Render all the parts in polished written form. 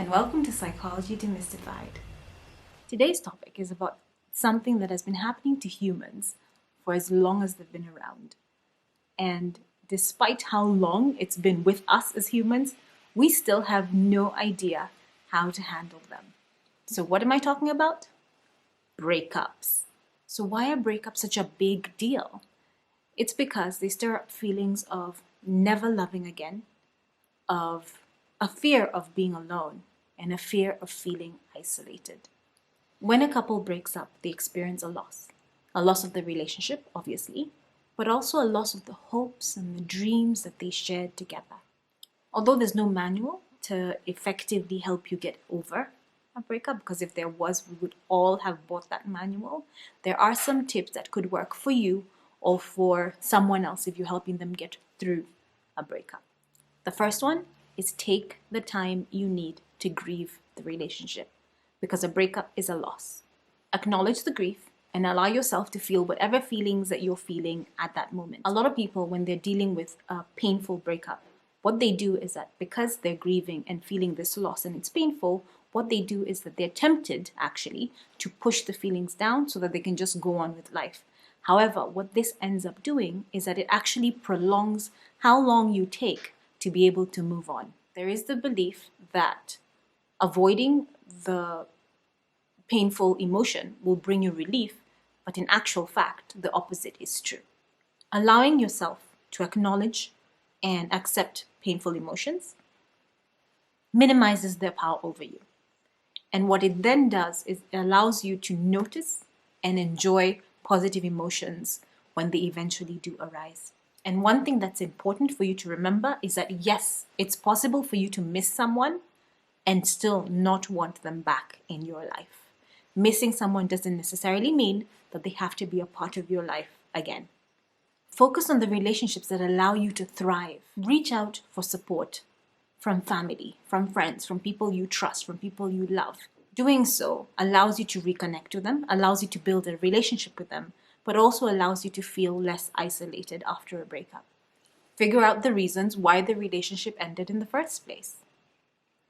and welcome to Psychology Demystified. Today's topic is about something that has been happening to humans for as long as they've been around. And despite how long it's been with us as humans, we still have no idea how to handle them. So what am I talking about? Breakups. So why are breakups such a big deal? It's because they stir up feelings of never loving again, of a fear of being alone, and a fear of feeling isolated. When a couple breaks up, they experience a loss of the relationship, obviously, but also a loss of the hopes and the dreams that they shared together. Although there's no manual to effectively help you get over a breakup, because if there was, we would all have bought that manual, there are some tips that could work for you or for someone else if you're helping them get through a breakup. The first one is take the time you need to grieve the relationship, because a breakup is a loss. Acknowledge the grief and allow yourself to feel whatever feelings that you're feeling at that moment. A lot of people, when they're dealing with a painful breakup, what they do is that because they're grieving and feeling this loss and it's painful, what they do is that they're tempted actually to push the feelings down so that they can just go on with life. However, what this ends up doing is that it actually prolongs how long you take to be able to move on. There is the belief that avoiding the painful emotion will bring you relief, but in actual fact, the opposite is true. Allowing yourself to acknowledge and accept painful emotions minimizes their power over you. And what it then does is it allows you to notice and enjoy positive emotions when they eventually do arise. And one thing that's important for you to remember is that yes, it's possible for you to miss someone and still not want them back in your life. Missing someone doesn't necessarily mean that they have to be a part of your life again. Focus on the relationships that allow you to thrive. Reach out for support from family, from friends, from people you trust, from people you love. Doing so allows you to reconnect with them, allows you to build a relationship with them, but also allows you to feel less isolated after a breakup. Figure out the reasons why the relationship ended in the first place.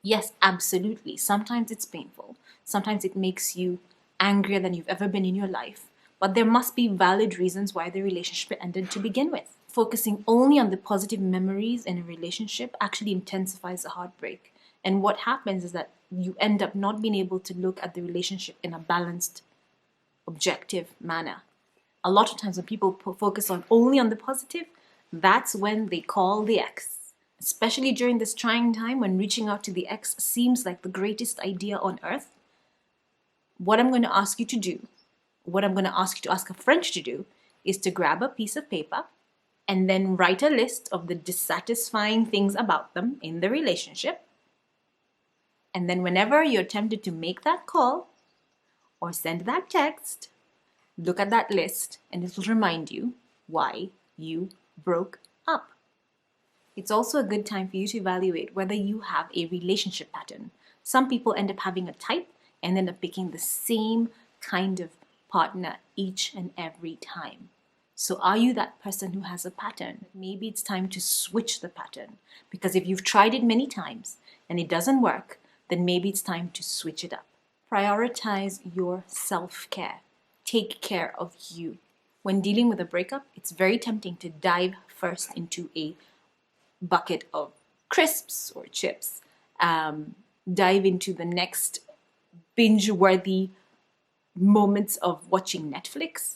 Yes, absolutely. Sometimes it's painful. Sometimes it makes you angrier than you've ever been in your life. But there must be valid reasons why the relationship ended to begin with. Focusing only on the positive memories in a relationship actually intensifies the heartbreak. And what happens is that you end up not being able to look at the relationship in a balanced, objective manner. A lot of times when people focus only on the positive, that's when they call the ex. Especially during this trying time when reaching out to the ex seems like the greatest idea on earth. What I'm going to ask you to do, what I'm going to ask you to ask a friend to do, is to grab a piece of paper and then write a list of the dissatisfying things about them in the relationship. And then whenever you're tempted to make that call or send that text, look at that list and it will remind you why you broke up. It's also a good time for you to evaluate whether you have a relationship pattern. Some people end up having a type and end up picking the same kind of partner each and every time. So are you that person who has a pattern? Maybe it's time to switch the pattern, because if you've tried it many times and it doesn't work, then maybe it's time to switch it up. Prioritize your self-care. Take care of you. When dealing with a breakup, it's very tempting to dive first into a bucket of crisps or chips, dive into the next binge-worthy moments of watching Netflix.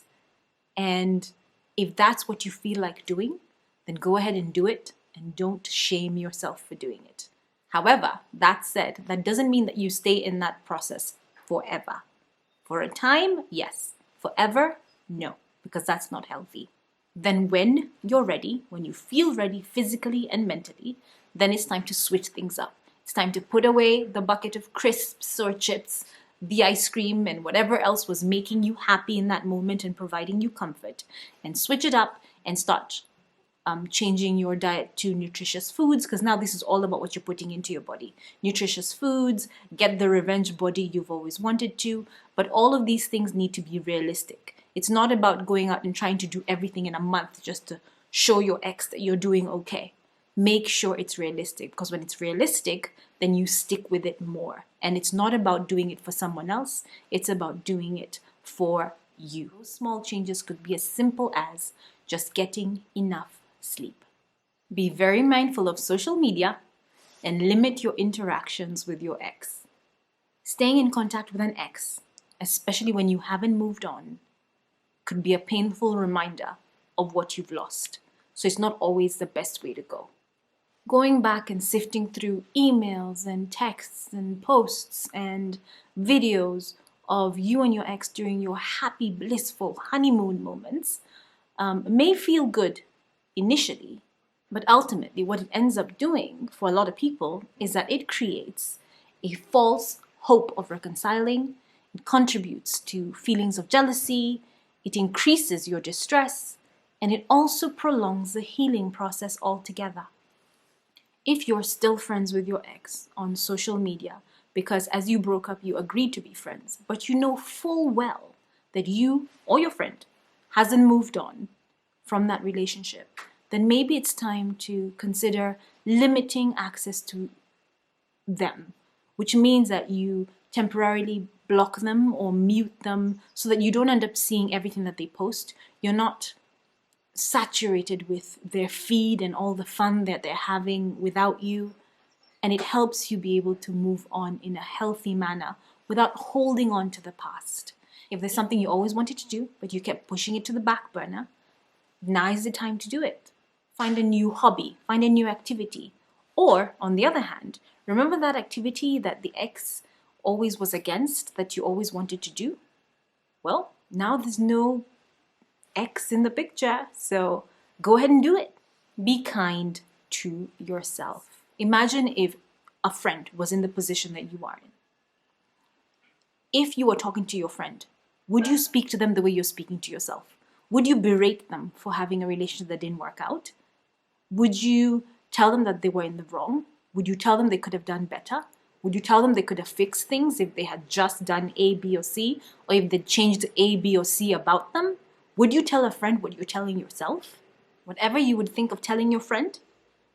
And if that's what you feel like doing, then go ahead and do it and don't shame yourself for doing it. However, that said, that doesn't mean that you stay in that process forever. For a time, yes. Forever, no, because that's not healthy. Then when you're ready, when you feel ready physically and mentally, then it's time to switch things up. It's time to put away the bucket of crisps or chips, the ice cream, and whatever else was making you happy in that moment and providing you comfort, and switch it up and start changing your diet to nutritious foods, because now this is all about what you're putting into your body. Nutritious foods, get the revenge body you've always wanted to, but all of these things need to be realistic. It's not about going out and trying to do everything in a month just to show your ex that you're doing okay. make sure it's realistic, because when it's realistic, then you stick with it more. And it's not about doing it for someone else, it's about doing it for you. Those small changes could be as simple as just getting enough sleep. Be very mindful of social media and limit your interactions with your ex. Staying in contact with an ex, especially when you haven't moved on, could be a painful reminder of what you've lost. So it's not always the best way to go. Going back and sifting through emails and texts and posts and videos of you and your ex during your happy, blissful honeymoon moments may feel good initially, but ultimately what it ends up doing for a lot of people is that it creates a false hope of reconciling. It contributes to feelings of jealousy, it increases your distress, and it also prolongs the healing process altogether. If you're still friends with your ex on social media, because as you broke up, you agreed to be friends, but you know full well that you or your friend hasn't moved on from that relationship, then maybe it's time to consider limiting access to them, which means that you temporarily block them or mute them so that you don't end up seeing everything that they post. You're not saturated with their feed and all the fun that they're having without you, and it helps you be able to move on in a healthy manner without holding on to the past. If there's something you always wanted to do but you kept pushing it to the back burner, now is the time to do it. Find a new hobby, find a new activity. Or on the other hand, remember that activity that the ex always was against, that you always wanted to do? Well, now there's no X in the picture, so go ahead and do it. Be kind to yourself. Imagine if a friend was in the position that you are in. If you were talking to your friend, would you speak to them the way you're speaking to yourself? Would you berate them for having a relationship that didn't work out? Would you tell them that they were in the wrong? Would you tell them they could have done better? Would you tell them they could have fixed things if they had just done A, B, or C, or if they changed A, B, or C about them? Would you tell a friend what you're telling yourself? Whatever you would think of telling your friend,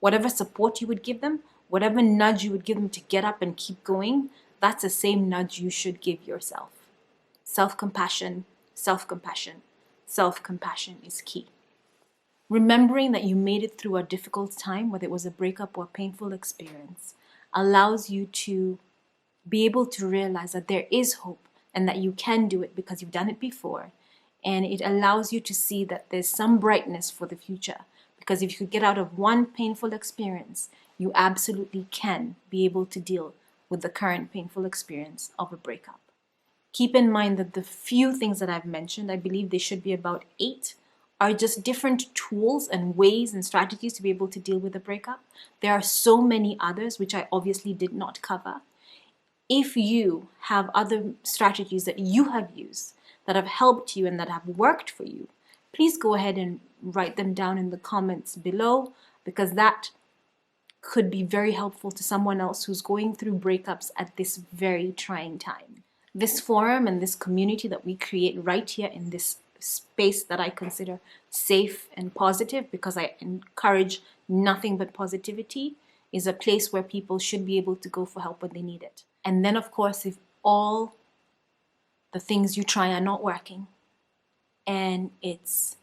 whatever support you would give them, whatever nudge you would give them to get up and keep going, that's the same nudge you should give yourself. Self-compassion, self-compassion, self-compassion is key. Remembering that you made it through a difficult time, whether it was a breakup or a painful experience, allows you to be able to realize that there is hope and that you can do it because you've done it before. And it allows you to see that there's some brightness for the future. Because if you could get out of one painful experience, you absolutely can be able to deal with the current painful experience of a breakup. Keep in mind that the few things that I've mentioned, I believe they should be about 8, are just different tools and ways and strategies to be able to deal with a breakup. There are so many others which I obviously did not cover. If you have other strategies that you have used that have helped you and that have worked for you, please go ahead and write them down in the comments below, because that could be very helpful to someone else who's going through breakups at this very trying time. This forum and this community that we create right here in this space that I consider safe and positive, because I encourage nothing but positivity, is a place where people should be able to go for help when they need it. And then, of course, if all the things you try are not working and it's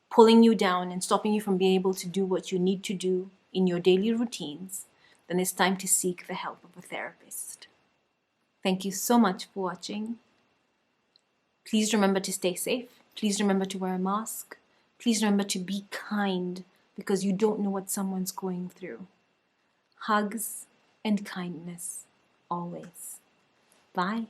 pulling you down and stopping you from being able to do what you need to do in your daily routines, then it's time to seek the help of a therapist. Thank you so much for watching. Please remember to stay safe. Please remember to wear a mask. Please remember to be kind, because you don't know what someone's going through. Hugs and kindness always. Bye.